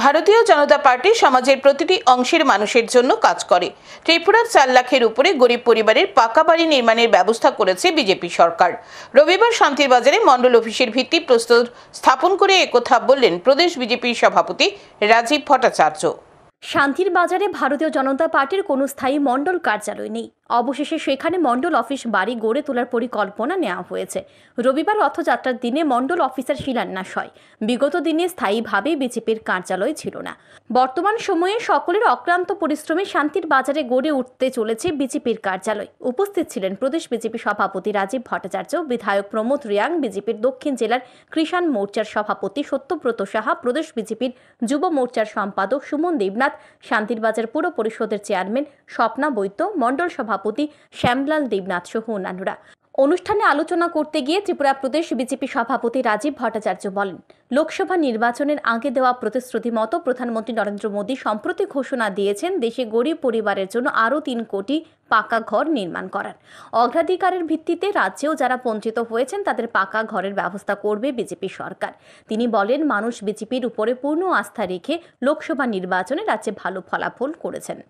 ভারতীয় জনতা পার্টি সমাজের প্রতিটি অংশের মানুষের জন্য কাজ করে। ত্রিপুরার 4 লাখের উপরে গরিব পরিবারের পাকা বাড়ি নির্মাণের ব্যবস্থা করেছে বিজেপি সরকার। রবিবার শান্তির বাজারে মন্ডল অফিসের ভিত্তিপ্রস্তর স্থাপন করে একথা বললেন প্রদেশ বিজেপির সভাপতি রাজীব ভট্টাচার্য। শান্তির বাজারে ভারতীয় জনতা পার্টির কোনো স্থায়ী মণ্ডল কার্যালয় নেই। অবশেষে সেখানে মণ্ডল অফিস বাড়ি গড়ে তোলার পরিকল্পনা নেওয়া হয়েছে। রবিবার রথযাত্রার দিনে মণ্ডল অফিসের শিলান্যাস হয়। বিগত দিনে স্থায়ীভাবে বিজেপির কার্যালয় ছিল না। বর্তমান সময়ে সকলের অক্লান্ত পরিশ্রমে শান্তির বাজারে গড়ে উঠতে চলেছে বিজেপির কার্যালয়। উপস্থিত ছিলেন প্রদেশ বিজেপি সভাপতি রাজীব ভট্টাচার্য, বিধায়ক প্রমোদ রিয়াং, বিজেপির দক্ষিণ জেলার কৃষাণ মোর্চার সভাপতি সত্যব্রত সাহা, প্রদেশ বিজেপির যুব মোর্চার সম্পাদক সুমন দেবনাথ, শান্তির বাজার পুর পরিষদের চেয়ারম্যান স্বপ্না বৈদ্য, মণ্ডল সভাপতি শ্যামলাল দেবনাথ সহ অন্যান্যরা। অনুষ্ঠানে আলোচনা করতে গিয়ে ত্রিপুরা প্রদেশ বিজেপি সভাপতি রাজীব ভট্টাচার্য বলেন, লোকসভা নির্বাচনের আগে দেওয়া প্রতিশ্রুতি মতো প্রধানমন্ত্রী নরেন্দ্র মোদী সম্প্রতি ঘোষণা দিয়েছেন দেশে গরিব পরিবারের জন্য আরও 3 কোটি পাকা ঘর নির্মাণ করার। অগ্রাধিকারের ভিত্তিতে রাজ্যেও যারা বঞ্চিত হয়েছেন তাদের পাকা ঘরের ব্যবস্থা করবে বিজেপি সরকার। তিনি বলেন, মানুষ বিজেপির উপরে পূর্ণ আস্থা রেখে লোকসভা নির্বাচনে রাজ্যে ভালো ফলাফল করেছেন।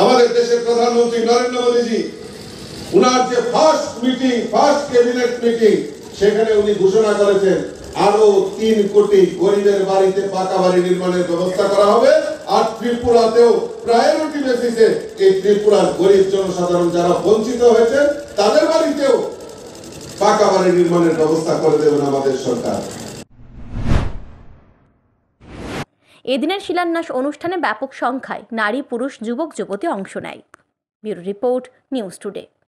আমাদের দেশের প্রধানমন্ত্রী নরেন্দ্র মোদীজি উনার যে ফার্স্ট ক্যাবিনেট মিটিং, সেখানে উনি ঘোষণা করেছেন আরো 3 কোটি গরিবের বাড়িতে পাকা বাড়ি নির্মাণের ব্যবস্থা করা হবে। আর ত্রিপুরাতেও প্রায়োরিটি বেসিসে এই ত্রিপুরার গরিব জনসাধারণ যারা বঞ্চিত হয়েছে তাদের বাড়িতেও পাকা বাড়ি নির্মাণের ব্যবস্থা করে দেবেন আমাদের সরকার। এদিনের শিলান্যাস অনুষ্ঠানে ব্যাপক সংখ্যায় নারী, পুরুষ, যুবক যুবতী অংশ নেয়। Bureau report, news today.